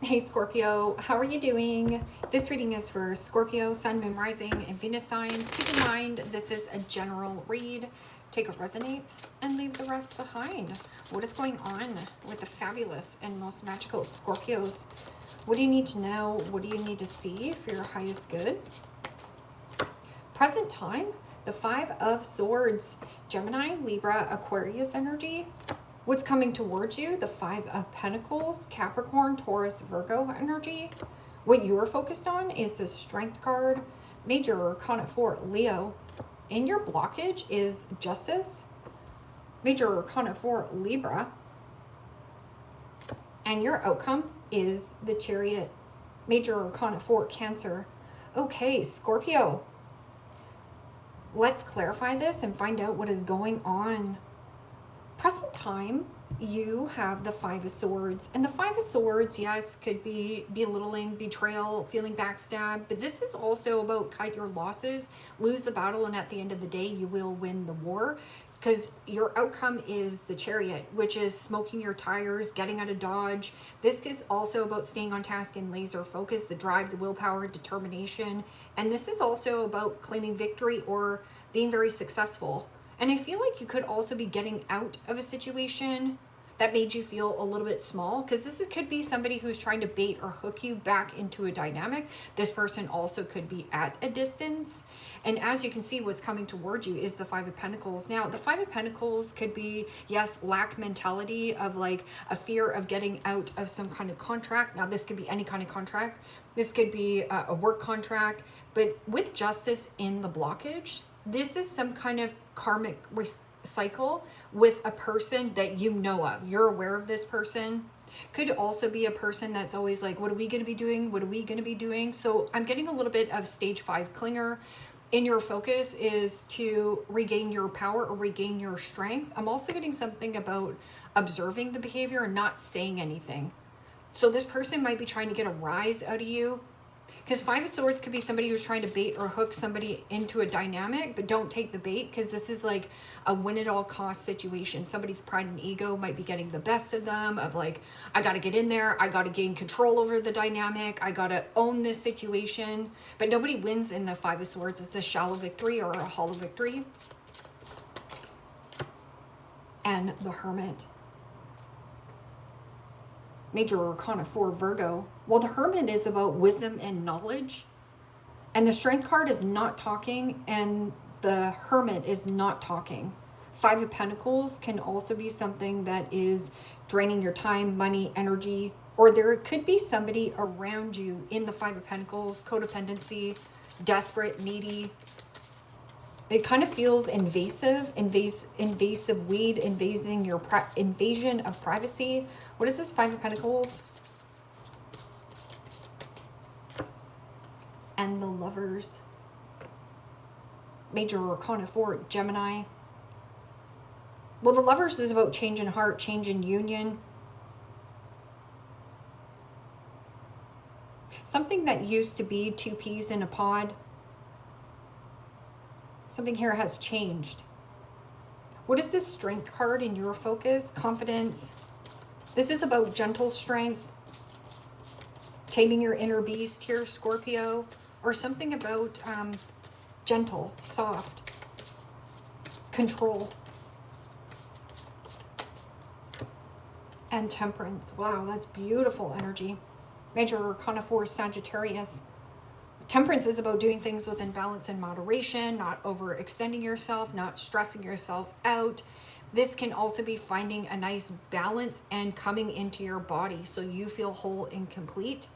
Hey Scorpio, how are you doing? This reading is for Scorpio, Sun, Moon, Rising, and Venus signs. Keep in mind, this is a general read. Take what resonates and leave the rest behind. What is going on with the fabulous and most magical Scorpios? What do you need to know? What do you need to see for your highest good? Present time, the Five of Swords, Gemini, Libra, Aquarius energy. What's coming towards you? The Five of Pentacles, Capricorn, Taurus, Virgo energy. What you're focused on is the Strength card, Major Arcana 4, Leo. And your blockage is Justice, Major Arcana 4, Libra. And your outcome is the Chariot, Major Arcana 4, Cancer. Okay, Scorpio. Let's clarify this and find out what is going on. Present time, you have the Five of Swords. And the Five of Swords, yes, could be belittling, betrayal, feeling backstabbed. But this is also about cut your losses, lose the battle, and at the end of the day, you will win the war. Because your outcome is the Chariot, which is smoking your tires, getting out of Dodge. This is also about staying on task and laser focus, the drive, the willpower, determination. And this is also about claiming victory or being very successful. And I feel like you could also be getting out of a situation that made you feel a little bit small, because could be somebody who's trying to bait or hook you back into a dynamic. This person also could be at a distance. And as you can see, what's coming towards you is the Five of Pentacles. Now, the Five of Pentacles could be, yes, lack mentality of like a fear of getting out of some kind of contract. Now, this could be any kind of contract. This could be a work contract. But with Justice in the blockage, this is some kind of karmic cycle with a person that you know of. You're aware of this person. Could also be a person that's always like, what are we going to be doing? What are we going to be doing? So I'm getting a little bit of stage 5 clinger. In your focus is to regain your power or regain your strength. I'm also getting something about observing the behavior and not saying anything. So this person might be trying to get a rise out of you. Because Five of Swords could be somebody who's trying to bait or hook somebody into a dynamic, but don't take the bait, because this is like a win-at-all-cost situation. Somebody's pride and ego might be getting the best of them, of like, I got to get in there, I got to gain control over the dynamic, I got to own this situation. But nobody wins in the Five of Swords. It's a shallow victory or a hollow victory. And the Hermit. Major Arcana 4, Virgo. Well, the Hermit is about wisdom and knowledge. And the Strength card is not talking, and the Hermit is not talking. Five of Pentacles can also be something that is draining your time, money, energy. Or there could be somebody around you in the Five of Pentacles, codependency, desperate, needy. It kind of feels invasive weed, invasion of privacy. What is this Five of Pentacles? And the Lovers. Major Arcana 4, Gemini. Well, the Lovers is about change in heart, change in union. Something that used to be two peas in a pod. Something here has changed. What is this Strength card in your focus? Confidence. This is about gentle strength. Taming your inner beast here, Scorpio. Or something about gentle, soft, control. And Temperance. Wow, that's beautiful energy. Major Arcana 4, Sagittarius. Temperance is about doing things within balance and moderation, not overextending yourself, not stressing yourself out. This can also be finding a nice balance and coming into your body so you feel whole and complete.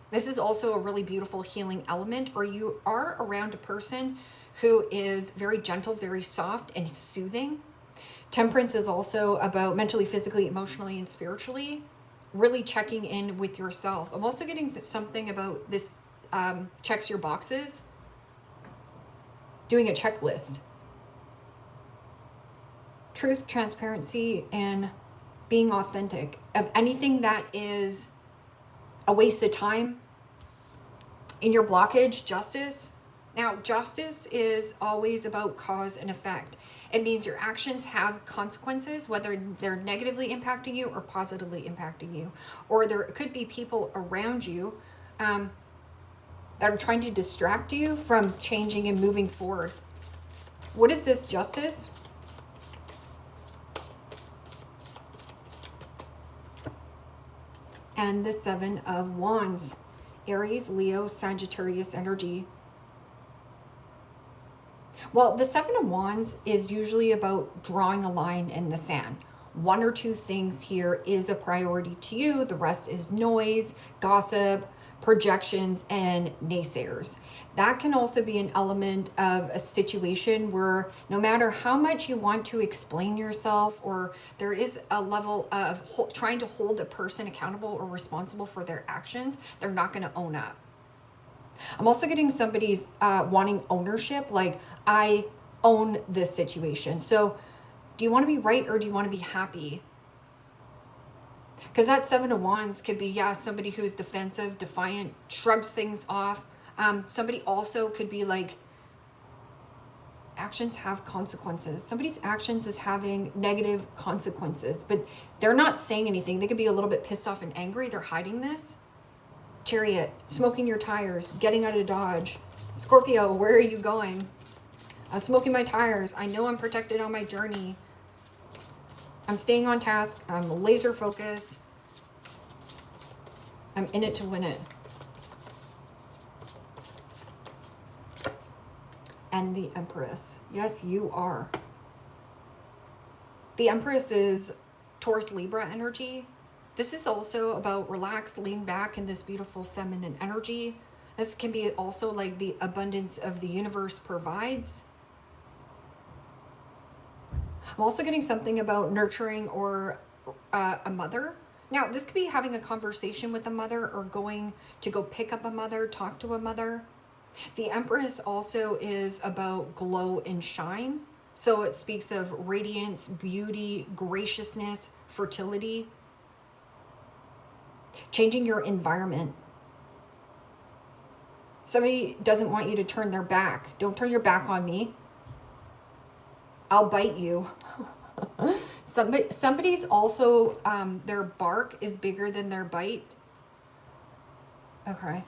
This is also a really beautiful healing element, or you are around a person who is very gentle, very soft, and soothing. Temperance is also about mentally, physically, emotionally, and spiritually, really checking in with yourself. I'm also getting something about this checks your boxes, doing a checklist. Truth, transparency, and being authentic. Of anything that is a waste of time in your blockage, Justice. Now, justice is always about cause and effect. It means your actions have consequences, whether they're negatively impacting you or positively impacting you. Or there could be people around you that are trying to distract you from changing and moving forward. What is this justice? And the Seven of Wands. Aries, Leo, Sagittarius energy. Well, the Seven of Wands is usually about drawing a line in the sand. One or two things here is a priority to you. The rest is noise, gossip, projections, and naysayers. That can also be an element of a situation where no matter how much you want to explain yourself, or there is a level of trying to hold a person accountable or responsible for their actions, they're not going to own up. I'm also getting somebody's wanting ownership, like I own this situation. So do you want to be right or do you want to be happy? Because that Seven of Wands could be, yeah, somebody who's defensive, defiant, shrugs things off. Somebody also could be like, actions have consequences. Somebody's actions is having negative consequences, but they're not saying anything. They could be a little bit pissed off and angry. They're hiding this. Chariot, smoking your tires, getting out of Dodge. Scorpio, where are you going? I'm smoking my tires. I know I'm protected on my journey. I'm staying on task. I'm laser focused. I'm in it to win it. And the Empress. Yes, you are. The Empress is Taurus Libra energy. This is also about relax, lean back in this beautiful feminine energy. This can be also like the abundance of the universe provides. I'm also getting something about nurturing or a mother. Now, this could be having a conversation with a mother or going to go pick up a mother, talk to a mother. The Empress also is about glow and shine. So it speaks of radiance, beauty, graciousness, fertility. Changing your environment. Somebody doesn't want you to turn their back. Don't turn your back on me. I'll bite you. Somebody's also, their bark is bigger than their bite. Okay.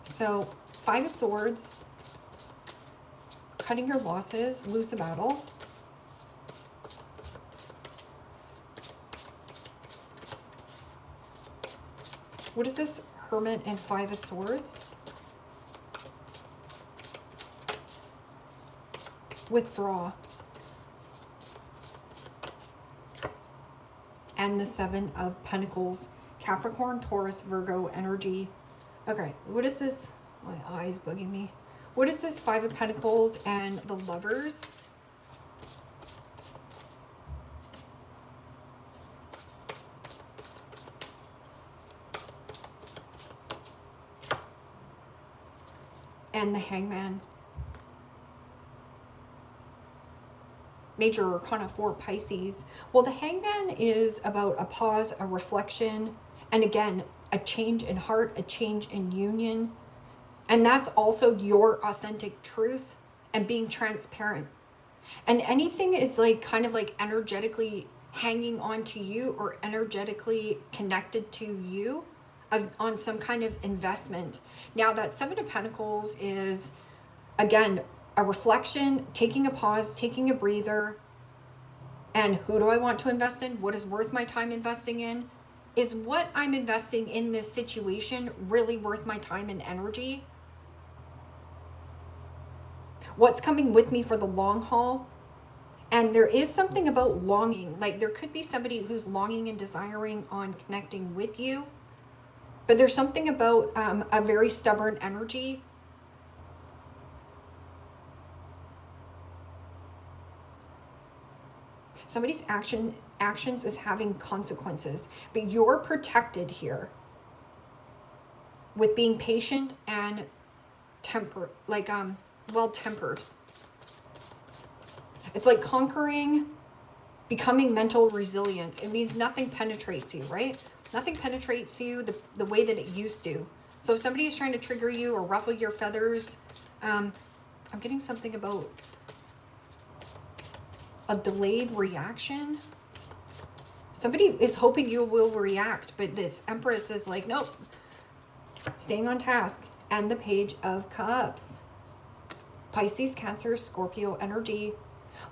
So, Five of Swords. Cutting your losses. Lose a battle. What is this? Hermit and Five of Swords. Withdraw. And the Seven of Pentacles. Capricorn, Taurus, Virgo energy. Okay, what is this? My eye's bugging me. What is this? Five of Pentacles and the Lovers. And the Hangman. Major Arcana 4, Pisces. Well, the Hangman is about a pause, a reflection, and again, a change in heart, a change in union. And that's also your authentic truth and being transparent. And anything is like kind of like energetically hanging on to you or energetically connected to you on some kind of investment. Now that Seven of Pentacles is, again, a reflection, taking a pause, taking a breather. And who do I want to invest in? What is worth my time investing in? Is what I'm investing in this situation really worth my time and energy? What's coming with me for the long haul? And there is something about longing. Like there could be somebody who's longing and desiring on connecting with you. But there's something about a very stubborn energy. Somebody's actions is having consequences, but you're protected here with being patient and well-tempered. It's like conquering, becoming mental resilience. It means nothing penetrates you, right? Nothing penetrates you the way that it used to. So if somebody is trying to trigger you or ruffle your feathers, I'm getting something about a delayed reaction. Somebody is hoping you will react, but this Empress is like, nope, staying on task. And the Page of Cups. Pisces, Cancer, Scorpio energy.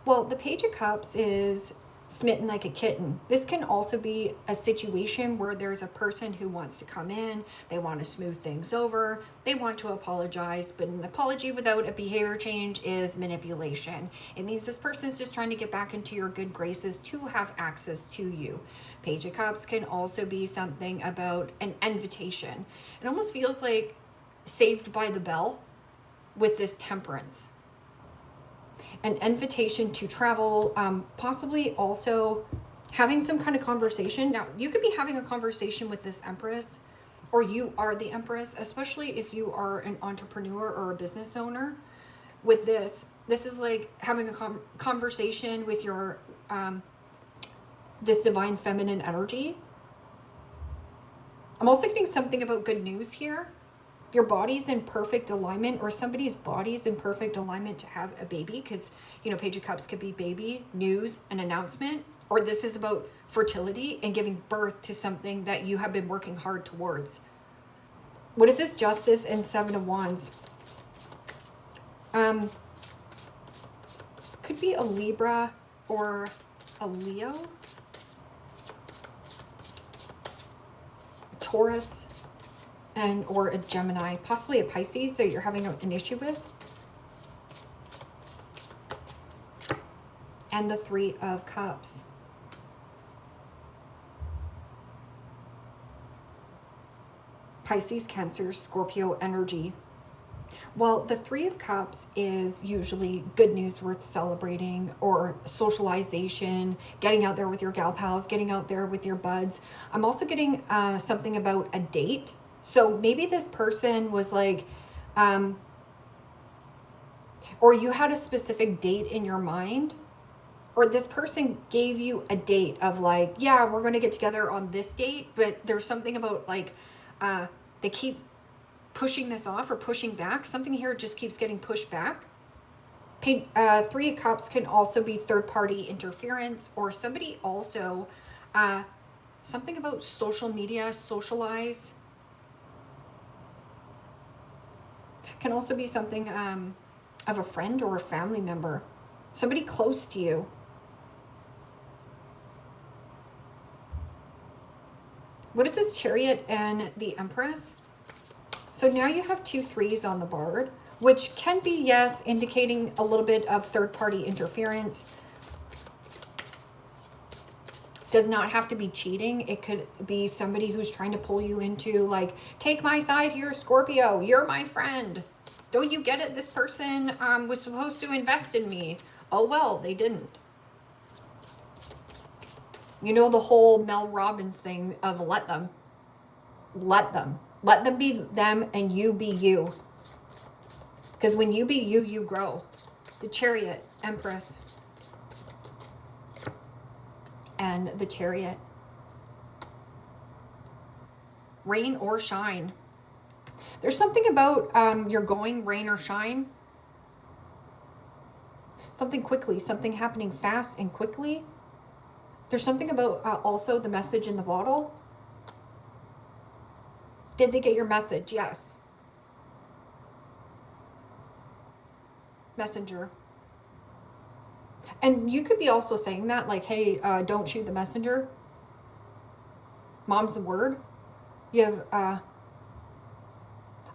Well, the Page of Cups is smitten like a kitten. This can also be a situation where there's a person who wants to come in, they want to smooth things over, they want to apologize, but an apology without a behavior change is manipulation. It means this person is just trying to get back into your good graces to have access to you. Page of Cups can also be something about an invitation. It almost feels like Saved by the Bell with this Temperance. An invitation to travel, possibly also having some kind of conversation. Now, you could be having a conversation with this Empress, or you are the Empress, especially if you are an entrepreneur or a business owner. With this is like having a conversation with your, this divine feminine energy. I'm also getting something about good news here. Your body's in perfect alignment, or somebody's body's in perfect alignment to have a baby, because, you know, Page of Cups could be baby, news, an announcement, or this is about fertility and giving birth to something that you have been working hard towards. What is this? Justice and Seven of Wands. Could be a Libra or a Leo. Taurus. And or a Gemini, possibly a Pisces that you're having an issue with. And the Three of Cups. Pisces, Cancer, Scorpio energy. Well, the Three of Cups is usually good news worth celebrating, or socialization, getting out there with your gal pals, getting out there with your buds. I'm also getting something about a date. So maybe this person was like, or you had a specific date in your mind, or this person gave you a date of like, yeah, we're going to get together on this date, but there's something about like, they keep pushing this off or pushing back. Something here just keeps getting pushed back. Three of Cups can also be third-party interference, or somebody also, something about social media, socialize. Can also be something of a friend or a family member, somebody close to you. What is this? Chariot and the Empress. So now you have 2 3s on the board, which can be, yes, indicating a little bit of third-party interference. Does not have to be cheating. It could be somebody who's trying to pull you into like, take my side here, Scorpio. You're my friend. Don't you get it? This person was supposed to invest in me. Oh, well, they didn't. You know, the whole Mel Robbins thing of let them. Let them. Let them be them and you be you. Because when you be you, you grow. The Chariot, Empress. And the Chariot. Rain or shine. There's something about you're going rain or shine. Something quickly, something happening fast and quickly. There's something about also the message in the bottle. Did they get your message? Yes. Messenger. And you could be also saying that like, hey, don't shoot the messenger. Mom's the word. You have,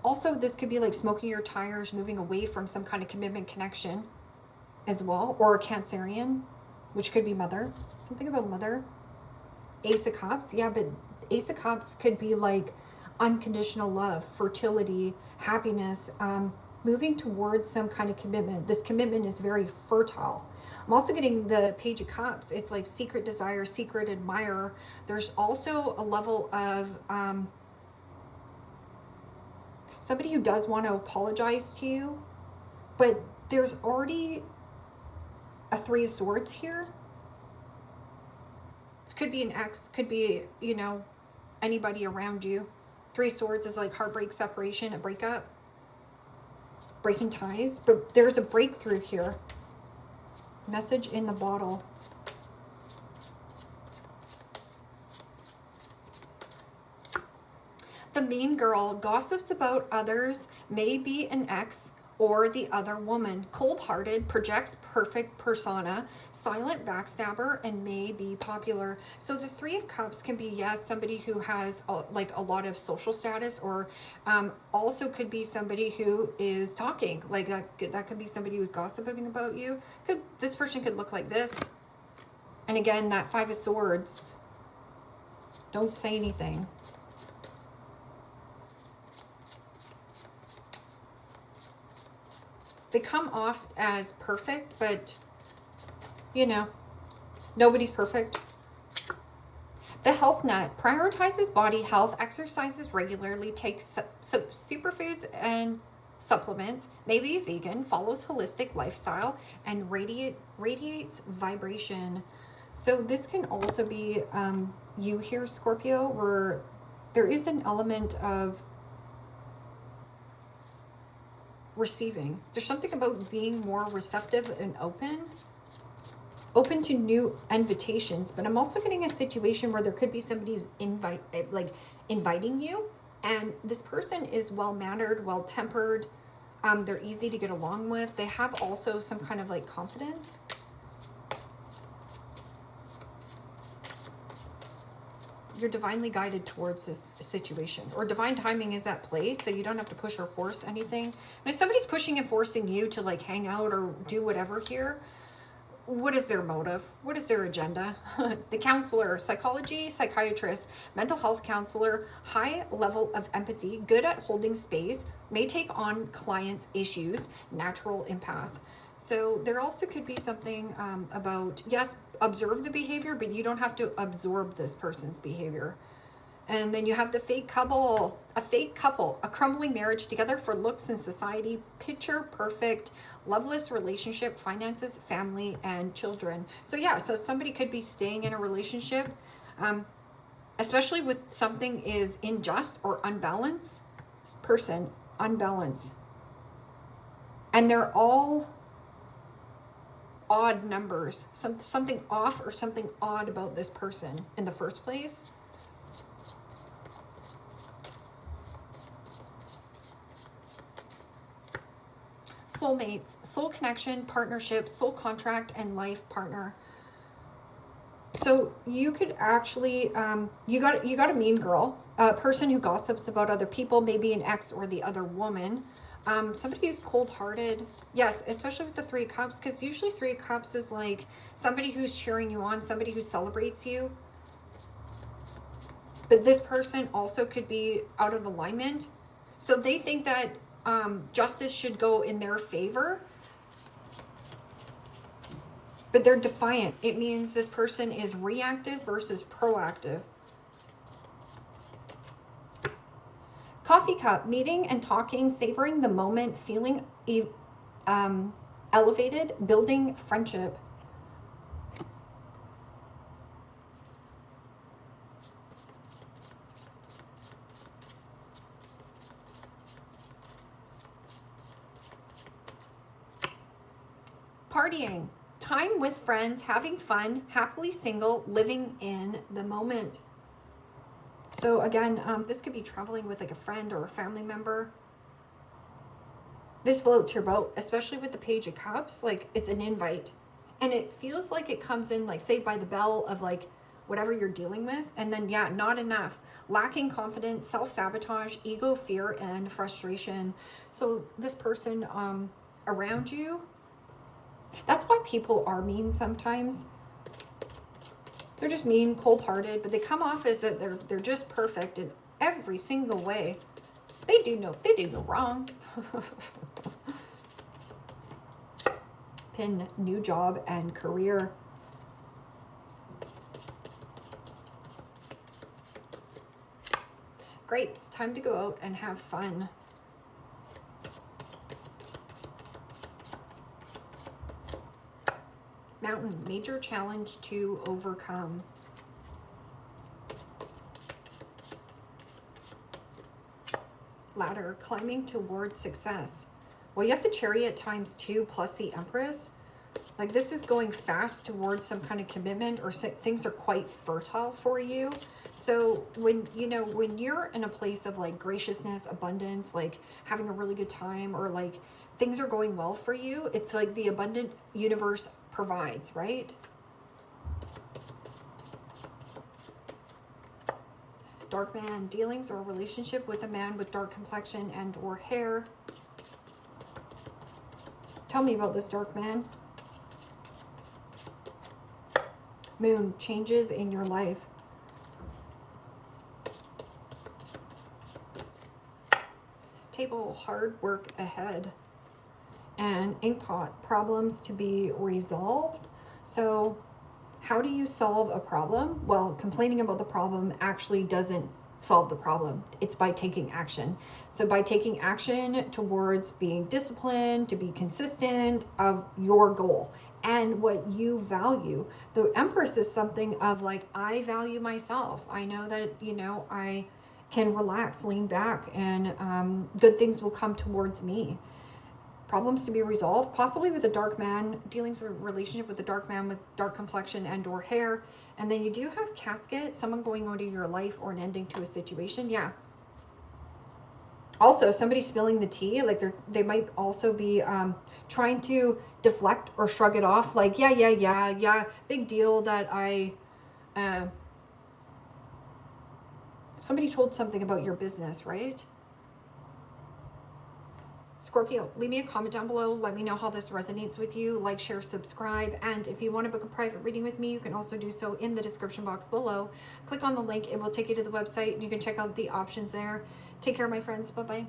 also this could be like smoking your tires, moving away from some kind of commitment connection as well. Or a Cancerian, which could be mother. Something about mother. Ace of Cups. Yeah, but Ace of Cups could be like unconditional love, fertility, happiness, moving towards some kind of commitment. This commitment is very fertile. I'm also getting the Page of Cups. It's like secret desire, secret admirer. There's also a level of somebody who does want to apologize to you, but there's already a Three of Swords here. This could be an ex, could be, you know, anybody around you. Three of Swords is like heartbreak, separation, a breakup. breaking ties, but there's a breakthrough here. Message in the bottle. The mean girl gossips about others, may be an ex or the other woman. Cold-hearted, projects perfect persona, silent backstabber, and may be popular. So the Three of Cups can be, yes, somebody who has like a lot of social status, or also could be somebody who is talking. Like that could be somebody who's gossiping about you. This person could look like this. And again, that Five of Swords. Don't say anything. They come off as perfect, but, you know, nobody's perfect. The health nut prioritizes body health, exercises regularly, takes superfoods and supplements, maybe vegan, follows holistic lifestyle, and radiates vibration. So this can also be you here, Scorpio, where there is an element of receiving. There's something about being more receptive and open to new invitations. But I'm also getting a situation where there could be somebody who's inviting you, and this person is well-mannered, well-tempered. They're easy to get along with. They have also some kind of like confidence. You're divinely guided towards this situation, or divine timing is at play, so you don't have to push or force anything. And if somebody's pushing and forcing you to like hang out or do whatever here, what is their motive? What is their agenda? The counselor, psychology, psychiatrist, mental health counselor, high level of empathy, good at holding space, may take on clients' issues, natural empath. So there also could be something about, yes, observe the behavior, but you don't have to absorb this person's behavior. And then you have the fake couple, a crumbling marriage together for looks and society, picture perfect, loveless relationship, finances, family, and children. So yeah, so somebody could be staying in a relationship, especially with something is unjust or unbalanced. This person, unbalanced. And they're all odd numbers, something off or something odd about this person in the first place. Soulmates, soul connection, partnership, soul contract, and life partner. So you could actually, you got a mean girl, a person who gossips about other people, maybe an ex or the other woman. Somebody who's cold-hearted, yes, especially with the Three of Cups, because usually Three of Cups is like somebody who's cheering you on, somebody who celebrates you. But this person also could be out of alignment. So they think that justice should go in their favor, but they're defiant. It means this person is reactive versus proactive. Coffee cup, meeting and talking, savoring the moment, feeling elevated, building friendship. Partying, time with friends, having fun, happily single, living in the moment. So again, this could be traveling with like a friend or a family member. This floats your boat, especially with the Page of Cups. Like, it's an invite. And it feels like it comes in like Saved by the Bell of like whatever you're dealing with. And then, yeah, not enough. Lacking confidence, self-sabotage, ego, fear, and frustration. So this person around you, that's why people are mean sometimes. They're just mean, cold-hearted, but they come off as that they're just perfect in every single way. They do no wrong. Pin, new job and career. Grapes, time to go out and have fun. Mountain, major challenge to overcome. Ladder, climbing towards success. Well, you have the Chariot times 2 plus the Empress. Like this is going fast towards some kind of commitment, or things are quite fertile for you. So when, you know, when you're in a place of like graciousness, abundance, like having a really good time, or like things are going well for you, it's like the abundant universe provides, right? Dark man, dealings or relationship with a man with dark complexion and or hair. Tell me about this dark man. Moon, changes in your life. Table, hard work ahead. And inkpot, problems to be resolved. So how do you solve a problem? Well, complaining about the problem actually doesn't solve the problem. It's by taking action. So by taking action towards being disciplined, to be consistent of your goal and what you value. The Empress is something of like, I value myself. I know that, you know, I can relax, lean back, and good things will come towards me. Problems to be resolved, possibly with a dark man, dealings with a relationship with a dark man with dark complexion and or hair. And then you do have casket, someone going out of your life or an ending to a situation. Yeah. Also, somebody spilling the tea, like they might also be trying to deflect or shrug it off. Like, yeah, big deal that somebody told something about your business, right? Scorpio, leave me a comment down below. Let me know how this resonates with you. Like, share, subscribe. And if you want to book a private reading with me, you can also do so in the description box below. Click on the link. It will take you to the website. You can check out the options there. Take care, my friends. Bye-bye.